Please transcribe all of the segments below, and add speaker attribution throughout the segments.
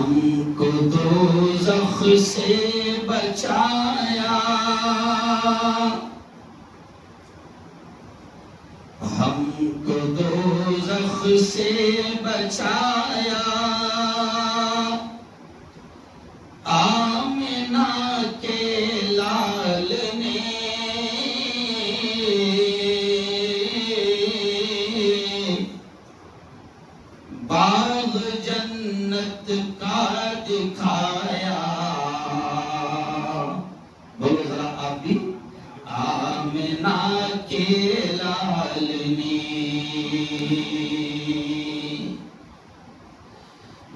Speaker 1: ہم کو دوزخ سے بچایا، ہم کو دوزخ سے بچایا، آمنہ کے لال نے باغ جنت کا دکھایا۔ بولو ذرا آپ بھی، آمنہ کے لال نے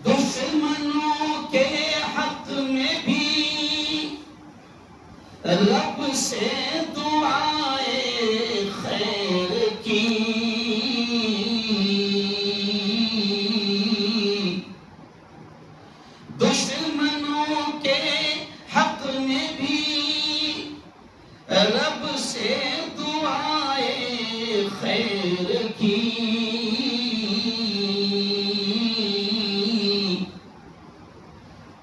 Speaker 1: دشمنوں کے حق میں بھی رب سے دعائے خیر کی، دشمنوں کے حق میں بھی رب سے دعائے خیر کی،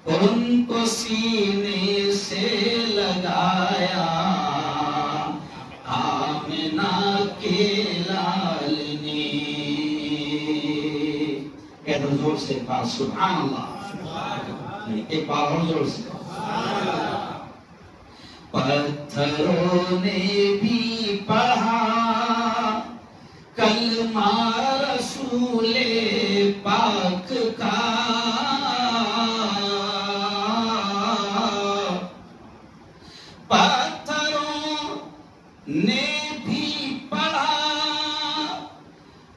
Speaker 1: ان کو سینے سے لگایا، آمنہ کے لال نے۔ کہہ دو زور سے ایک بار سبحان اللہ، ایک بار اور زور سے۔ پتھروں نے بھی پڑھا کلمہ رسول پاک کا، پتھروں نے بھی پڑھا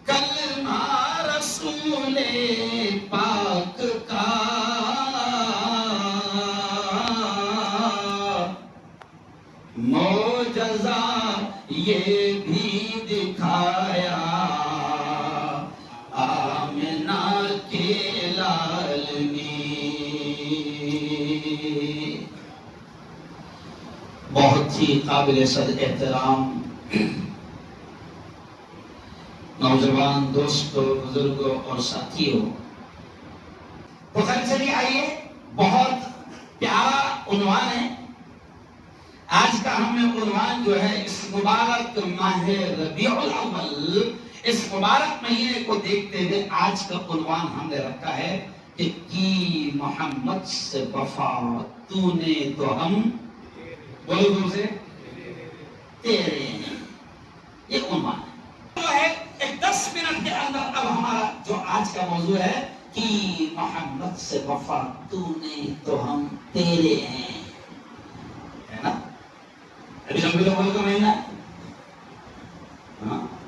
Speaker 1: کلمہ رسول پاک کا، معجزہ یہ بھی دکھایا، آمنہ کے لال نے۔ بہت ہی قابل صد احترام نوجوان دوستوں، بزرگوں اور ساتھیوں، تو چلیے آئیے، بہت پیارا عنوان ہے آج کا۔ ہمیں عنوان جو ہے اس مبارک ماہ ربیع الاول، اس مبارک مہینے کو دیکھتے ہوئے آج کا عنوان ہم نے رکھا ہے کہ کی محمد سے وفا تو نے تو ہم، بولو دور سے، تیرے ہیں۔ یہ عنوان ہے۔ ایک 10 منٹ کے اندر اب ہمارا جو آج کا موضوع ہے کہ محمد سے وفا تو نے تو ہم تیرے ہیں، ہے نا؟ ابھی ربیع الاول کا مہینہ ہے،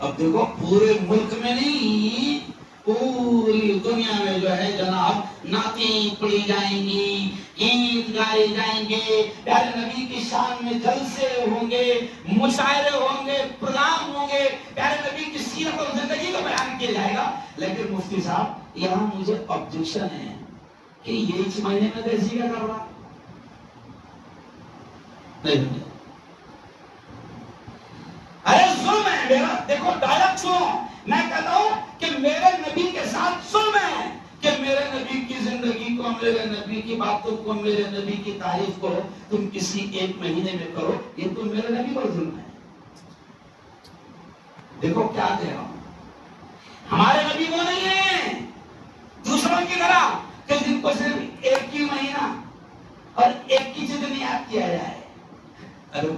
Speaker 1: اب دیکھو پورے ملک میں نہیں، پوری دنیا میں جو ہے جناب نعتیں پڑھی جائیں گی، گیت گائے جائیں گے، پیارے نبی کی شان میں جلسے ہوں گے، مشاعرے ہوں گے، پروگرام ہوں گے، پیارے نبی کی سیرت اور زندگی کو بیان کیا جائے گا۔ لیکن مفتی صاحب یہاں مجھے آبجیکشن ہے کہ یہ اس مہینے میں کیسی کا کر رہا نہیں، ارے ظلم ہے میرا۔ دیکھو ڈائریکٹ سنو، میں کہتا ہوں کہ میرے نبی کے ساتھ ظلم ہے کہ میرے نبی کی زندگی کو، میرے نبی کی باتوں کو، میرے نبی کی تعریف کو تم کسی ایک مہینے میں کرو، یہ تم میرے نبی پر ظلم ہے۔ دیکھو کیا کہہ رہا ہوں، ہمارے نبی وہ نہیں ہیں دوسروں کی طرح کہ جن کو صرف ایک ہی مہینہ اور ایک ہی دن یاد کیا جائے۔ ارے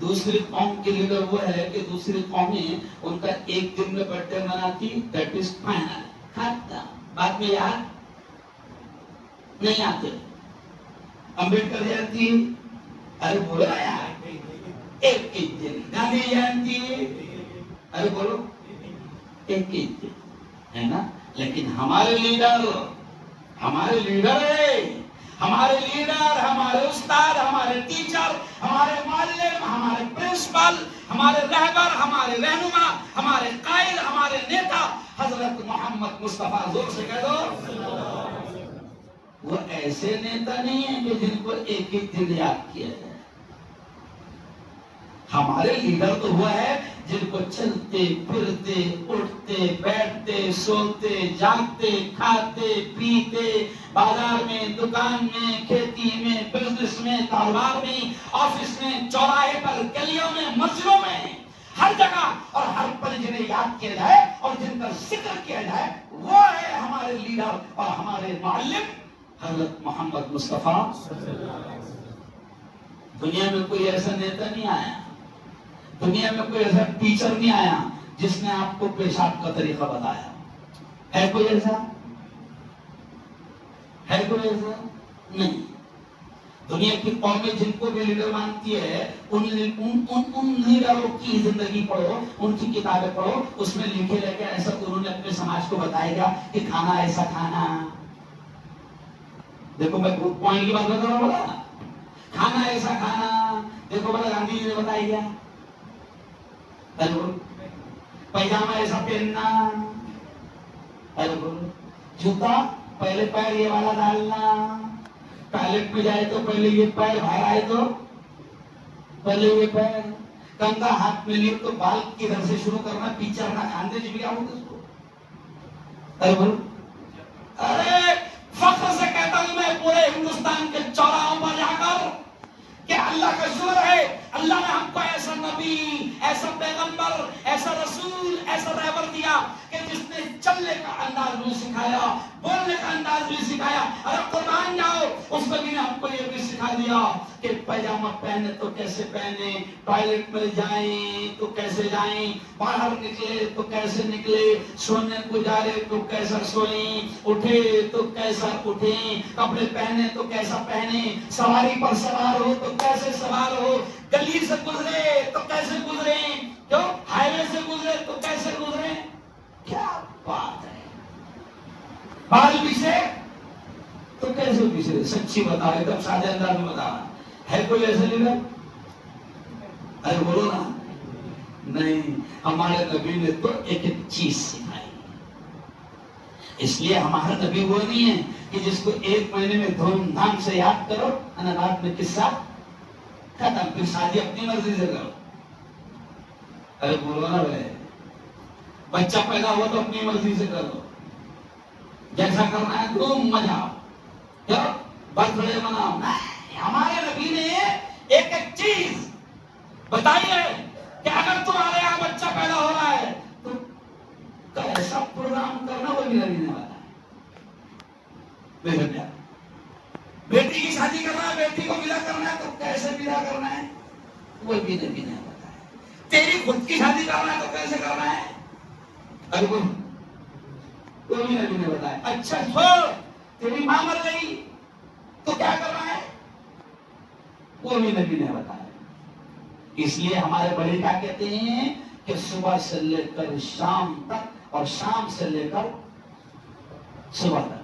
Speaker 1: دوسری قوم کے لیڈر وہ ہے کہ دوسری قومیں ان کا ایک دن میں برتھ ڈے مناتی، دیٹ از فائنل، ختم، بعد میں یاد نہیں آتے۔ امبیڈکر جینتی، ارے بولو یار، ایک ایک دن۔ گاندھی جینتی، ارے بولو ایک ایک دن، ہے نا؟ لیکن ہمارے لیڈر ہمارے لیڈر، ہمارے استاد، ہمارے ٹیچر، ہمارے معلم، ہمارے پرنسپل، ہمارے رہبر، ہمارے رہنما، ہمارے قائد، ہمارے نیتا حضرت محمد مصطفیٰ، زور سے کہہ دو، وہ ایسے نیتا نہیں ہیں کہ جن کو ایک ایک دن یاد کیا جائے۔ ہمارے لیڈر تو وہ ہے جن کو چلتے پھرتے اٹھتے بیٹھتے سوتے جاگتے کھاتے پیتے بازار میں دکان میں کھیتی میں بزنس میں کاروبار میں آفس میں چوراہے پر گلیوں میں مسجدوں میں ہر جگہ اور ہر پل جنہیں یاد کیا جائے اور جن کا ذکر کیا جائے وہ ہے ہمارے لیڈر اور ہمارے معلم حضرت محمد مصطفیٰ۔ دنیا میں کوئی ایسا نیتا نہیں آیا، دنیا میں کوئی ایسا ٹیچر نہیں آیا جس نے آپ کو پیشاب کا طریقہ بتایا۔ ہے کوئی ایسا؟ ہے کوئی ایسا؟ نہیں۔ دنیا کی قومیں جن کو بھی لیڈر مانتی ہے ان لیڈروں کی زندگی پڑھو، ان کی کتابیں پڑھو، اس میں لکھے رہے ایسا انہوں نے اپنے سماج کو بتائے گا کہ کھانا ایسا کھانا۔ دیکھو میں پوائنٹ کی بات بتا رہا ہوں، کھانا ایسا کھانا۔ دیکھو بڑا گاندھی جی نے بتایا گیا، پیجامہ ایسا پہننا، جوتا پہلے پیر یہ والا ڈالنا، ٹوائلٹ میں جائے تو پہلے یہ پیر، باہر آئے تو پہلے یہ پیر، کنگا ہاتھ میں لیے تو بال کدھر سے شروع کرنا، پیچھے رہنا، کھاندے جی بھی آؤں اس کو۔ ارے فخر سے کہتا ہوں میں پورے ہندوستان کے چوراہوں پر جا کر کہ اللہ کا شکر ہے، اللہ نے ہم کو ایسا نبی، ایسا پیغمبر، ایسا رسول، ایسا رہبر دیا کہ جس نے چلنے کا انداز بھی سکھایا، بولنے کا انداز بھی سکھایا۔ ارے قربان جاؤ، اس نبی نے ہم کو یہ بھی سکھا دیا کہ پیجامہ پہنے تو کیسے پہنے، ٹوائلٹ میں جائیں تو کیسے جائیں، باہر نکلے تو کیسے نکلے، سونے کو جا رہے تو کیسا سوئیں، اٹھے تو کیسا اٹھیں، کپڑے پہنے تو کیسا پہنے، سواری پر سوار ہو تو کیسے سوار ہو، گلی سے گزرے تو کیسے گزرے، جو ہائی وے سے گزرے تو کیسے گزرے۔ کیا بات ہے، بال پیچھے تو کیسے پیچھے، سچی بتا، ایک دم سادے انداز میں بتا، ہے کوئی ایسا لیڈر؟ ارے بولو نا، نہیں۔ ہمارے نبی نے تو ایک ایک چیز سکھائی، اس لیے ہمارا نبی وہ نہیں ہے کہ جس کو ایک مہینے میں دھوم دھام سے یاد کرو، رات میں قصہ ختم، پھر شادی اپنی مرضی سے کرو۔ ارے بولو نا بھائی، بچہ پیدا ہوا تو اپنی مرضی سے کرو، جیسا کرنا ہے دھوم مجاؤ، برتھ ڈے مناؤ۔ ہمارے نبی نے ایک ایک چیز بتائی ہے کہ اگر تمہارے یہاں بچہ پیدا ہو رہا ہے تو کیسا پروگرام کرنا، وہ بھی نبی نے بتایا۔ بیٹی کی شادی کرنا ہے، بیٹی کو ودا کرنا ہے تو کیسے ودا کرنا ہے، وہ بھی نبی نے بتایا۔ تیری خود کی شادی کرنا ہے تو کیسے کرنا ہے، وہ بھی نبی نے بتایا۔ اچھا چھوڑ، تیری ماں مر گئی تو کیا کرنا ہے، وہ بھی نبی نے بتایا۔ اس لیے ہمارے بڑے کیا کہتے ہیں کہ صبح سے لے کر شام تک اور شام سے لے کر صبح تک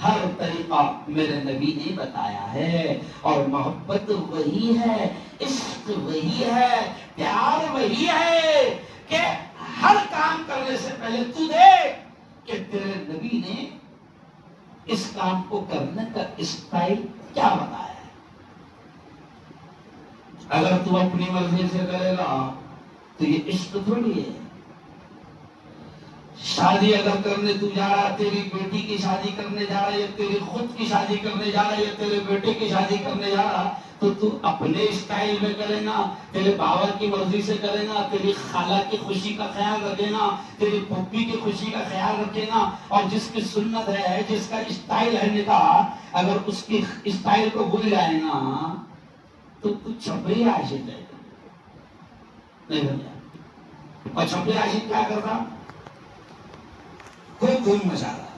Speaker 1: ہر طریقہ میرے نبی نے بتایا ہے، اور محبت وہی ہے، عشق وہی ہے، پیار وہی ہے کہ ہر کام کرنے سے پہلے تو دیکھ کہ تیرے نبی نے اس کام کو کرنے کا اسٹائل کیا بتایا ہے۔ اگر تو اپنی مرضی سے کرے گا تو یہ عشق تھوڑی ہے۔ شادی اگر کرنے تو جا رہا، تیری بیٹی کی شادی کرنے جا رہا، یا تیری خود کی شادی کرنے جا رہا، یا تیرے بیٹے کی شادی کرنے جا رہا، تو اپنے اسٹائل میں کرے گا، تیرے بابا کی مرضی سے کرے گا، تیری خالہ کی خوشی کا خیال رکھے گا، تیری پھوپھی کی خوشی کا خیال رکھے گا، اور جس کی سنت ہے، جس کا اسٹائل ہے نکاح، اگر اس کی اسٹائل کو بھول جائے گا تو چھپری عاشق ہے، نہیں بھیا۔ اور چھپری عاشق کیا کرتا، کوئی دھوم مچا رہا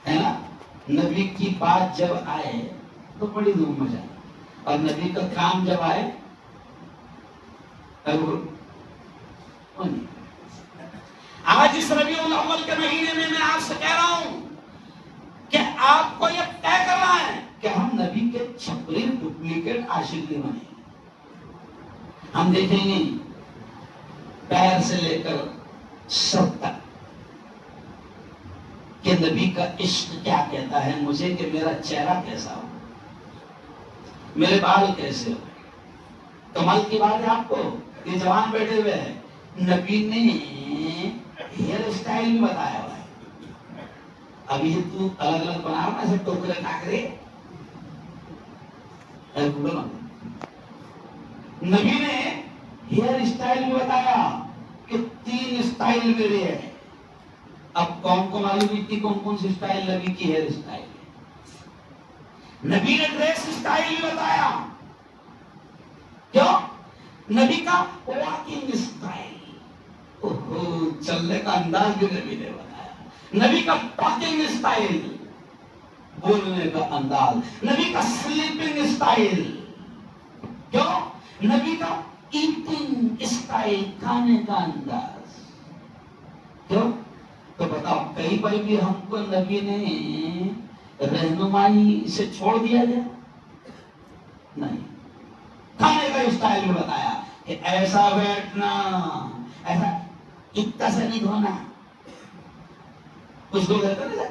Speaker 1: ہے نا، نبی کی بات جب آئے تو بڑی دھوم مچا، اور نبی کا کام جب آئے آج اس ربیع الاول کے مہینے میں آپ سے کہہ رہا ہوں کہ آپ کو یہ طے کرنا ہے کہ ہم نبی کے چھپری ڈپلیکیٹ عاشق نہیں بنے۔ ہم دیکھیں گے پیر سے لے کر سر تک کہ نبی کا عشق کیا کہتا ہے مجھے، کہ میرا چہرہ کیسا ہو، میرے بال کیسے ہو۔ کمال کی بات ہے آپ کو، یہ جوان بیٹھے ہوئے ہیں، نبی نے ہیئر اسٹائل بھی بتایا ہوا ہے. ابھی تو الگ الگ بنا رہا نا ٹوکرے ٹاکرے. نبی نے ہیئر اسٹائل بھی بتایا کہ 3 اسٹائل میرے ہیں. اب کون کو معلوم ہے کون کون سی اسٹائل نبی کی ہیئر اسٹائل ہے. نبی نے ڈریس اسٹائل بھی بتایا. کیوں؟ نبی کا واکنگ اسٹائل, چلنے کا انداز بھی نبی نے بتایا. نبی کا ٹاکنگ اسٹائل, بولنے کا انداز. نبی کا سلیپنگ اسٹائل. کیوں؟ نبی کا ایٹنگ اسٹائل, کھانے کا انداز. کیوں؟ تو بتاؤ کئی بار بھی ہم کو نبی نے رہنمائی سے چھوڑ دیا گیا نہیں. کھانے کا اسٹائل بھی بتایا کہ ایسا بیٹھنا, ایسا اتنا سے نہیں دھونا. کچھ لوگ کہتے ہیں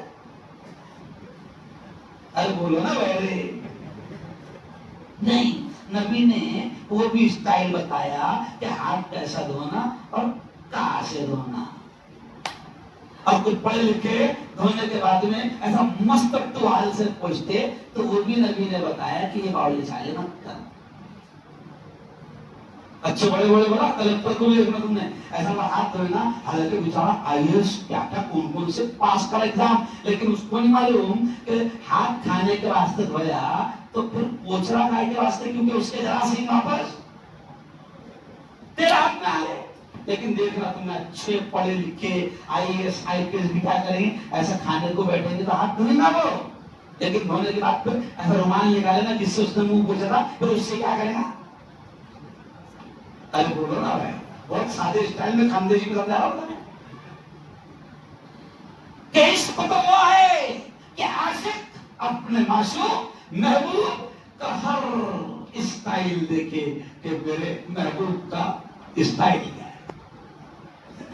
Speaker 1: ارے بولو نا بھائی. نہیں, نبی نے وہ بھی اسٹائل بتایا کہ ہاتھ کیسا دھونا اور کہاں سے دھونا. اور کچھ پڑھے لکھے دھونے کے بعد میں ایسا مست ٹوال سے پوچھتے تو وہ بھی نبی نے بتایا کہ یہ باؤل چالے مت کر. اچھے بڑے بڑے بڑا کلکٹر کو بھی دیکھنا تم نے ایسا ہاتھ دھونا, حالانکہ بیچارہ IAS کیا کیا کون کون سے پاس کر ایگزام, لیکن اس کو نہیں معلوم کہ ہاتھ کھانے کے واسطے دھویا تو پھر پوچھنا کھائے کے واسطے, کیونکہ اس کے جراثیم واپس تیرے ہاتھ میں آ گئے. لیکن دیکھنا تم نے اچھے پڑھے لکھے IAS IPS بھی کیا کریں گے, ایسا کھانے کو بیٹھیں گے تو ہاتھ دھویں گا وہ, لیکن دھونے کے بعد پھر ایسا رومال نکالے نا جس سے اس نے منہ پوچھا تھا, پھر اس سے کیا کرے گا. ارے بولو نا بھائی, بہت سادے اسٹائل میں خاندیشی میں سمجھا رہا ہوتا ہے کہ عشق تو وہ ہے کہ عاشق اپنے معشوق محبوب کا ہر اسٹائل دیکھے کہ میرے محبوب کا اسٹائل کیا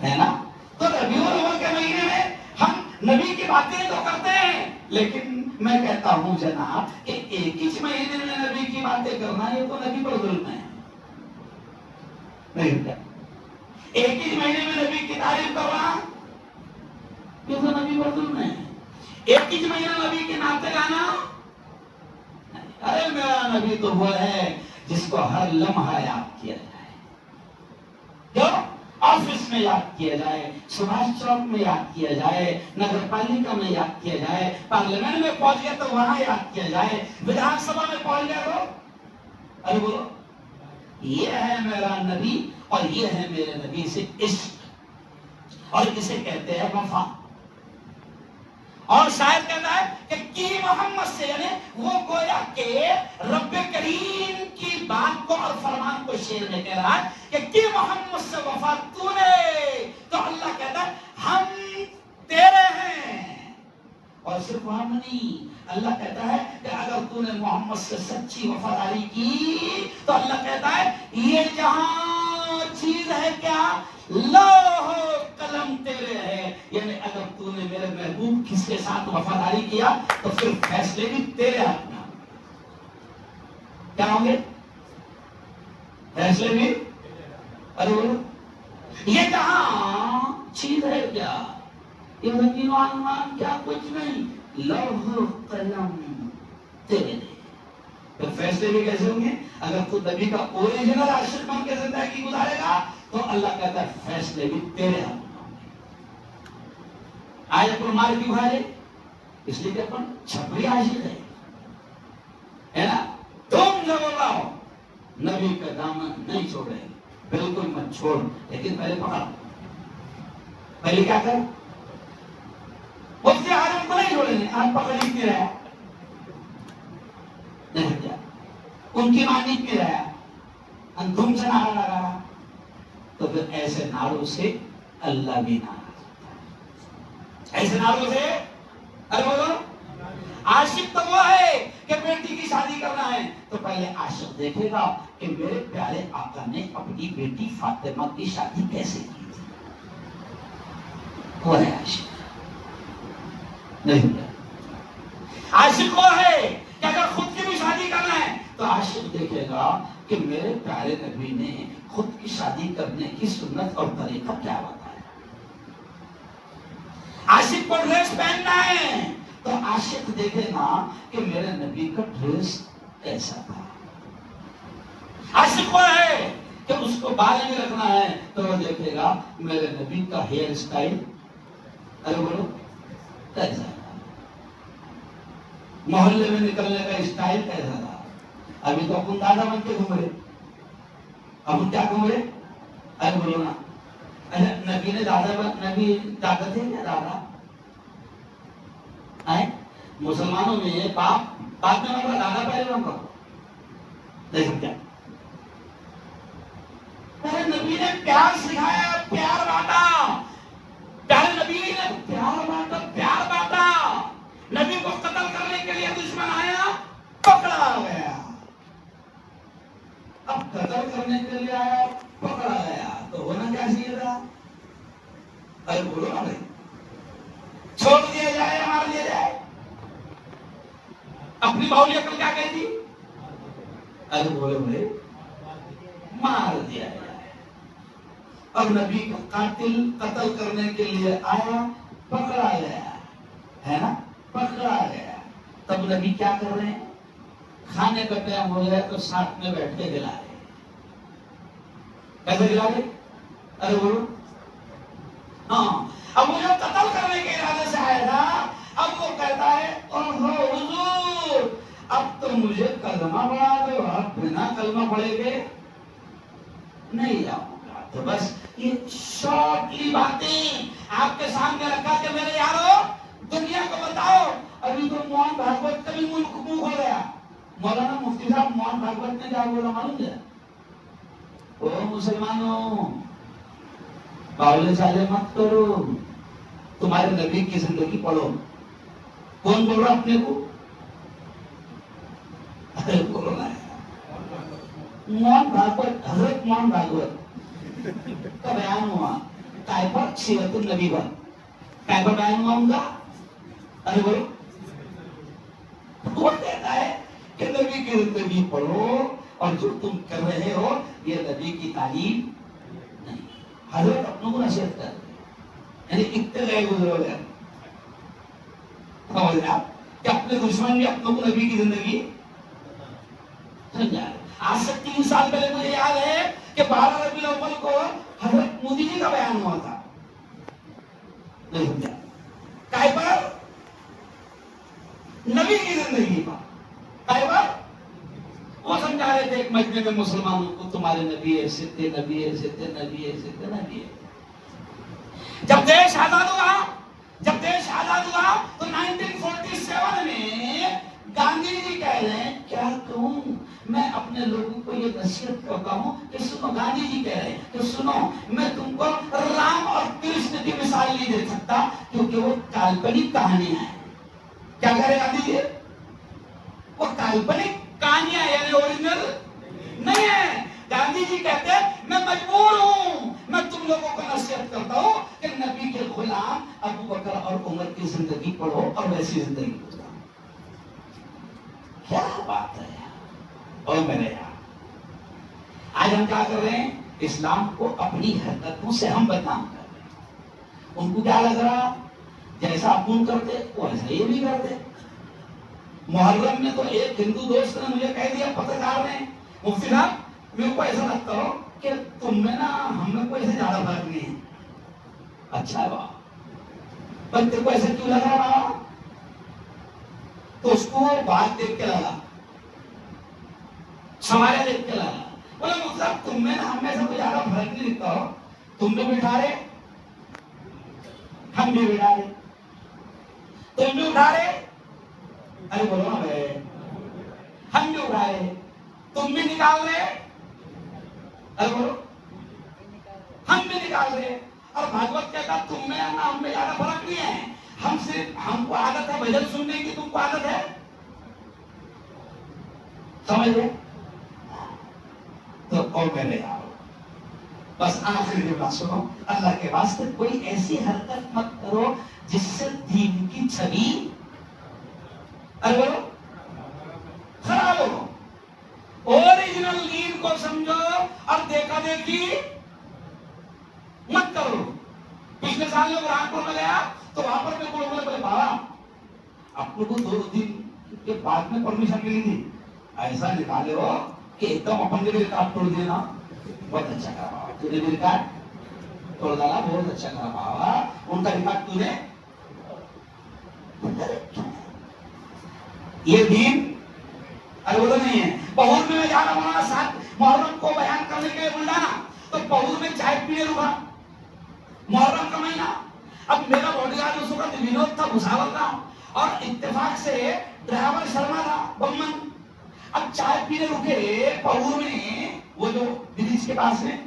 Speaker 1: ہے نا. تو ربیع الاول کے مہینے میں ہم نبی کی باتیں تو کرتے ہیں, لیکن میں کہتا ہوں جناب کہ ایک ہی مہینے میں نبی کی باتیں کرنا یہ تو نبی پر ظلم ہے. نہیں, ایک ہی مہینے میں نبی کی تعریف کرنا یہ تو نبی پر ظلم ہے. ایک ہی مہینہ نبی کے ناطے گانا, ارے میرا نبی تو وہ ہے جس کو ہر لمحہ یاد کیا جائے. کیوں؟ آفس میں یاد کیا جائے, سبھاش چوک میں یاد کیا جائے, نگر پالیکا میں یاد کیا جائے, پارلیمنٹ میں پہنچ گیا تو وہاں یاد کیا جائے, ودھان سبھا میں پہنچ گیا تو ارے بولو یہ ہے میرا نبی اور یہ ہے میرے نبی سے عشق, اور اسے کہتے ہیں وفا. اور شاید کہتا ہے کہ کی محمد سے, یعنی وہ گویا کہ رب کریم کی بات کو اور فرمان کو شعر میں کہہ رہا ہے کہ کی محمد سے وفا تو نے, تو اللہ کہتا ہے ہم تیرے ہیں. اور صرف وہاں نہیں, اللہ کہتا ہے کہ اگر تو نے محمد سے سچی وفاداری کی تو اللہ کہتا ہے یہ جہاں چیز ہے کیا, لوح قلم تیرے ہے. یعنی اگر تو نے میرے محبوب کس کے ساتھ وفاداری کیا تو پھر فیصلے بھی تیرے ہاتھ میں. کیا ہوں گے فیصلے بھی؟ ارے یہ جہاں چیز ہے کیا, یہ زمین و آسمان کیا کچھ نہیں, لوح قلم تیرے نے. تو فیصلے بھی کیسے ہوں گے؟ اگر تو نبی کا اوریجنل عاشق بن کے زندگی گزارے گا تو اللہ کہتا ہے فیصلے بھی تیرے ہاتھ میں ہوں گے. آج اپن مار کیوں کھا رہے؟ اس لیے کہ اپن چھپری عاشق ہے نا. تم جب بولاؤ نبی کا دامن نہیں چھوڑے, بالکل مت چھوڑ, لیکن پہلے پکڑ. پہلے کیا کر, مفتی عالم کو نہیں چھوڑیں گے, آپ پکڑ لیتے رہا نہیں کیا, ان کی مانی پہ رہا, اندھم سے نعرہ لگا رہا, تو پھر ایسے نعروں سے اللہ بھی ناراض ہوتا ہے. ایسے نعروں سے ارے بولو عاشق تو وہ ہے کہ بیٹی کی شادی کرنا ہے تو پہلے عاشق دیکھے گا کہ میرے پیارے آقا نے اپنی بیٹی فاطمہ کی شادی کیسے کی تھی. وہ ہے عاشق. نہیں, عاشق وہ ہے کہ اگر خود کی بھی شادی کرنا ہے تو عاشق دیکھے گا کہ میرے پیارے نبی نے خود کی شادی کرنے کی سنت اور طریقہ کیا بتایا؟ عاشق کو ڈریس پہننا ہے تو عاشق دیکھے نا کہ میرے نبی کا ڈریس کیسا تھا. عاشق کو ہے کہ اس کو بال میں رکھنا ہے تو وہ دیکھے گا میرے نبی کا ہیئر اسٹائل ارے بولو کیسا تھا, محلے میں نکلنے کا اسٹائل کیسا تھا. ابھی تو اپن دادا بن کے گھوم رہے, اب کیا گھوم رہے ارے بولو نا. نبی نے نبی دادا تھے کیا دادا؟ مسلمانوں میں یہ باپ میں نمبر دادا پہلے نمبر دیکھ کیا نبی نے پیار سکھایا, پیار بانٹا, پیارے نبی نے پیار بانٹا. نبی کو قتل کرنے کے لیے دشمن آیا, پکڑا گیا. اب قتل کرنے کے لیے آیا, پکڑا گیا تو ہونا کیا چاہیے تھا؟ ارے بولو نا بھائی, چھوڑ دیا جائے یا مار دیا جائے؟ اپنی باؤلی عقل کیا کہتی؟ ارے بولو بھائی, مار دیا جائے. اب نبی کا قاتل قتل کرنے کے لیے آیا, پکڑا گیا ہے نا, پکڑا گیا. تب نبی کیا کر رہے ہیں؟ کھانے کا ٹائم ہو گیا تو ساتھ میں بیٹھ کے کھلا رہے. کیسے کھلا رہے؟ ارے بولو. ہاں, اب وہ جو قتل کرنے کے ارادے سے آیا تھا, اب وہ کہتا ہے اوہو حضور اب تو مجھے کلمہ پڑھا دو. آپ بنا کلمہ پڑھے گے نہیں جاؤں گا. تو بس یہ شارٹلی باتیں آپ کے سامنے رکھا کہ میرے یارو دنیا کو بتاؤ. ابھی تو موہن بھاگوت کا بھی ملک منہ ہو گیا. مولانا مفتی صاحب موہن بھاگوت نے کیا بولا معلوم ہے؟ او مسلمانوں باولے چالے مت کرو, تمہارے نبی کی زندگی پڑھو. کون بول رہا اپنے کو؟ بولو نا. موہن بھاگوت, حضرت موہن بھاگوت کا بیان ہوا پر سیرت النبی پر. پر بیان ہوا ان کا. ارے بولو. وہ کہتا ہے کہ نبی کی زندگی پڑھو اور جو تم کر رہے ہو یہ نبی کی تعلیم نہیں. حضرت اپنوں کو نصیحت کر یعنی اتنے گئے گزرے گئے سمجھ رہے آپ کہ اپنے دشمن بھی اپنوں کو نبی کی زندگی سمجھا. آج سے 3 سال پہلے مجھے یاد ہے کہ 12 ربیع الاول کو حضرت مودی جی کا بیان ہوا تھا. نہیں سمجھا کائے پر نبی کی زندگی پر. کائے پر وہ سمجھا رہے تھے ایک مجمع میں مسلمانوں کو تمہارے نبی ایسے تھے, نبی ایسے تھے, نبی ایسے تھے, نبی ایسے. جب دیش آزاد ہوا تو 1947 میں گاندھی جی کہہ رہے ہیں کیا کہوں میں اپنے لوگوں کو یہ نصیحت کرتا ہوں کہ سنو. گاندھی جی کہہ رہے ہیں کہ سنو میں تم کو رام اور کرشن کی مثال نہیں دے سکتا کیونکہ وہ کالپنک کہانیاں ہیں. کیا کہہ رہے گاندھی جی؟ وہ کالپنک کہانیاں یعنی اوریجنل نہیں ہے. گاندھی جی کہتے ہیں میں مجبور ہوں, میں تم لوگوں کو نصیحت کرتا ہوں کہ نبی کے غلام ابو بکر اور عمر کی زندگی پڑھو اور ویسی زندگی گزارو. کیا بات ہے اور میرے یار, آج ہم کیا کر رہے ہیں؟ اسلام کو اپنی حرکتوں سے ہم بدنام کر رہے ہیں. ان کو کیا لگ رہا جیسا اپن کرتے ویسا یہ بھی کرتے. محرم میں تو ایک ہندو دوست نے مجھے کہہ دیا پترکار نے, مفتی صاحب میرے کو ایسا لگتا ہو کہ تم میں نا ہم میں کوئی ایسے زیادہ فرق نہیں ہے. اچھا ہے بابا, پر تیرے کو ایسا کیوں لگ رہا بابا؟ تو اس کو بات دیکھ کے لگا, سوارے دیکھ کے لگا. بولے مفتی صاحب تم میں نا ہم میں ایسا کوئی زیادہ فرق نہیں دکھتا ہو, تم بھی بٹھا رہے ہم بھی بٹھا رہے, تم بھی اٹھا رہے ارے بولو نا بھائی, ہم بھی اٹھا رہے تم بھی نکال رہے ارے بولو ہم بھی نکال رہے. اور بھاگوت کہتا تم میں نا ہم میں زیادہ فرق نہیں ہے, ہم صرف ہم کو عادت ہے بھجن سننے کی, تم کو عادت ہے سمجھ گئے. تو اور پہلے آؤ بس آخری بات سنو, اللہ کے واسطے کوئی ایسی حرکت مت کرو جس سے دین کی چھوی ارے بولو خراب ہو. اوریجنل دین کو سمجھو اور دیکھا دیکھی مت کرو. پچھلے سال میں برہانپور میں گیا تو وہاں پر میرے کو لوگوں نے بولے بابا آپ لوگ کو 2 دن کے بعد میں پرمیشن ملی تھی, ایسا نکالے ہو کہ ایک دم اپن کے ریکارڈ توڑ دینا. بہت اچھا کہا بابا, تو نے ریکارڈ توڑ ڈالا, بہت اچھا کہا بابا. ان کا ریکارڈ تو نے یہ دین ارے وہ تو نہیں ہے. بہور میں جا رہا ہوں ساتھ محرم کو بیان کرنے کے لیے بلانا, تو بہور میں چائے پینے رکا محرم کا مہینہ. اب میرا باڈی گارڈ اس وقت ونود تھا بھساور کا, اور اتفاق سے ڈرائیور شرما تھا بمن. اب چائے پینے رکے بہور میں, وہ جو برج کے پاس میں.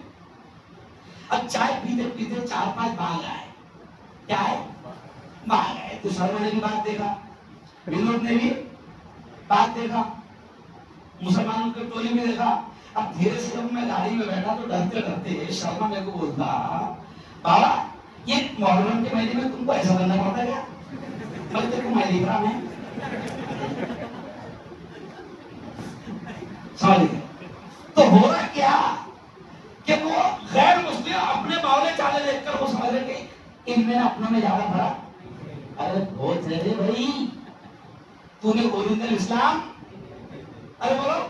Speaker 1: اب چائے پیتے پیتے 4-5 بھاگ آئے. کیا ہے بھاگ آئے. تو شرما نے بھی بات دیکھا, ونود نے بھی بات دیکھا, مسلمانوں کے ٹولی میں دیکھا. اب دھیرے سے جب میں گاڑی میں بیٹھا تو ڈرتے ڈرتے شرما میرے کو بولتا بابا یہ محرم کے مہینے میں تم کو ایسا کرنا پڑتا ہے کیا؟ میں تیرے کو میں دیکھ رہا میں سمجھ گئے. تو ہو رہا کیا کہ وہ غیر مسلم اپنے باولے چالے دیکھ کر وہ سمجھ رہے کہ ان میں اپنوں میں زیادہ فرق. ارے بہت ہے بھائی, تو نے اوریجنل اسلام ارے بولو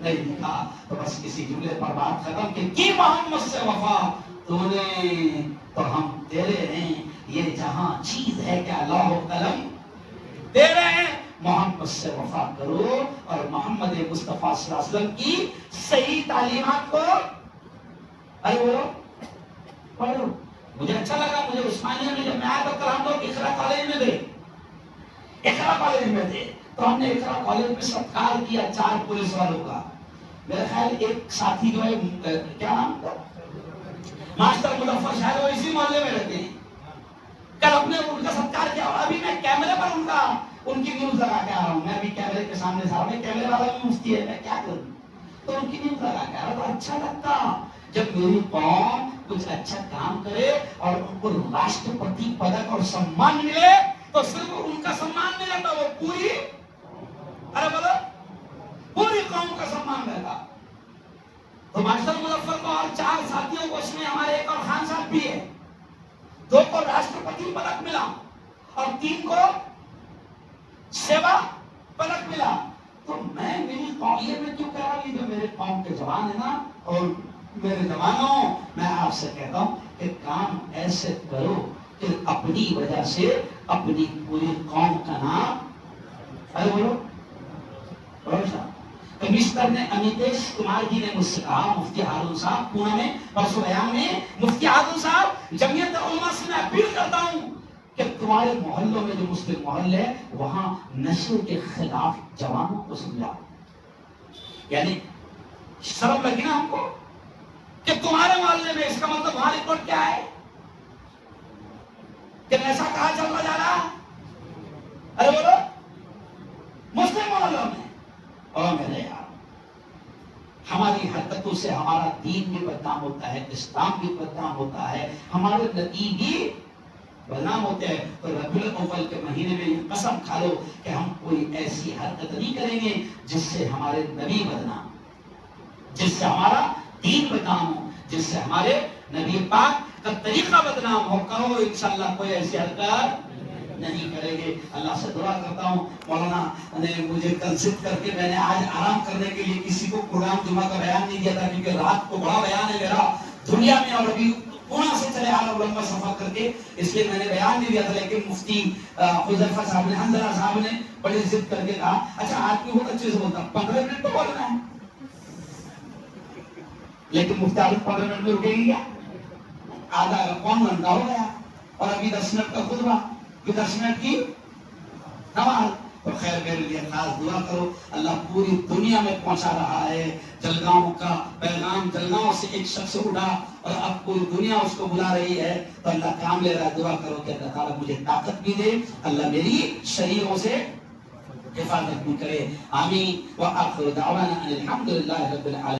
Speaker 1: نہیں دیکھا. تو بس کسی جملے پر بات ختم کی محمد سے وفا تو نے تو ہم تیرے ہیں. یہ جہاں چیز ہے کیا لوح و قلم تیرے ہیں. محمد سے وفا کرو اور محمد مصطفیٰ صلی اللہ علیہ وسلم کی صحیح تعلیمات کو ارے بولو پڑھو. مجھے اچھا لگا, مجھے عثمانیہ میں جب میں آیا تو ہم لوگ اقرا کالج میں گئے. اقرا کالج میں تھے تو ہم نے اقرا کالج میں ستکار کیا 4 پولیس والوں کا. میرا خیال ایک ساتھی جو ہے کیا نام تھا ماسٹر مظفر, شاید وہ اسی محلے میں رہتے ہیں. کل اپنے ان کا ستکار کیا, اور ابھی میں کیمرے پر ان کی نیوز لگا کے آ رہا ہوں. میں ابھی کیمرے کے سامنے صاحب میں کیمرے والا بھی مفتی ہے, میں کیا کروں. تو ان کی نیوز لگا کے آ رہا. تو اچھا لگتا جب میری قوم کچھ اچھا کام کرے اور ان کو راشٹرپتی پدک اور سمان ملے تو صرف ان کا سمان نہیں رہتا, وہ پوری ارے بولو پوری قوم کا سمان رہتا. تو ماسٹر مظفر کو اور 4 ساتھیوں کو اس میں ہمارے ایک اور خان صاحب بھی ہے, 2 کو راشٹرپتی پدک ملا اور 3 کو سیوا پدک ملا. تو میں میری قوم یہ میں کیوں کہہ رہا ہوں, جو میرے قوم کے جوان ہیں نا اور میرے جوانوں, میں آپ سے کہتا ہوں کہ کام ایسے کرو کہ اپنی وجہ سے اپنی پوری قوم کا نام ارے بولو روشن. کمشنر نے امیتیش کمار جی نے مجھ سے کہا, مفتی ہارون صاحب پونا میں پرسوں بیان میں, مفتی ہارون صاحب جمعیت علماء سے میں اپیل کرتا ہوں کہ تمہارے محلوں میں جو مسلم محلے ہے وہاں نشے کے خلاف جوانوں کو سمجھاؤ. یعنی شرم لگی نا ہم کو کہ تمہارے محلے میں, اس کا مطلب وہاں رپورٹ کیا ہے کہ ایسا کہا چلتا جا رہا ارے بولو مسلم محلوں میں. اور میرے یار ہماری حرکتوں سے ہمارا دین بھی بدنام ہوتا ہے, اسلام بھی بدنام ہوتا ہے, ہمارے نبی بھی بدنام ہوتے ہیں. تو ربیع الاول کے مہینے میں یہ قسم کھا لو کہ ہم کوئی ایسی حرکت نہیں کریں گے جس سے ہمارے نبی بدنام, جس سے ہمارا دین بدنام ہو, جس سے ہمارے نبی پاک کا طریقہ بدنام ہو. کرو انشاءاللہ کوئی ایسی حرکت نہیں کریں گے. اللہ سے دعا کرتا ہوں, مولانا نے مجھے کنسلٹ کر کے, میں نے آج آرام کرنے کے لیے کسی کو پروگرام جمعہ کا بیان نہیں دیا تھا کیونکہ رات کو بڑا بیان ہے میرا دنیا میں, اور ابھی پونا سے چلے آ رہا لمبا سفر کر کے, اس لیے میں نے بیان نہیں دیا تھا. لیکن مفتی حذیفہ صاحب نے, حنظلہ صاحب نے بڑی ضد کر کے کہا اچھا آدمی بہت اچھے سے بولتا 15 منٹ تو بولنا ہے, لیکن مفتی عالم 15 منٹ میں رکے گی کیا, آدھا پون گھنٹہ ہو گیا, اور ابھی 10 منٹ کا خطبہ, 10 منٹ کی نماز. تو خیر میرے لیے خاص دعا کرو, اللہ پوری دنیا میں پہنچا رہا ہے جلگاؤں کا پیغام. جلگاؤں سے ایک شخص اٹھا اور اب پوری دنیا اس کو بلا رہی ہے, تو اللہ کام لے رہا ہے. دعا کرو کہ اللہ تعالیٰ مجھے طاقت بھی دے, اللہ میری شریعوں سے حفاظت بھی کرے. آمین. وآخر دعوانا ان الحمد للہ رب العالمین.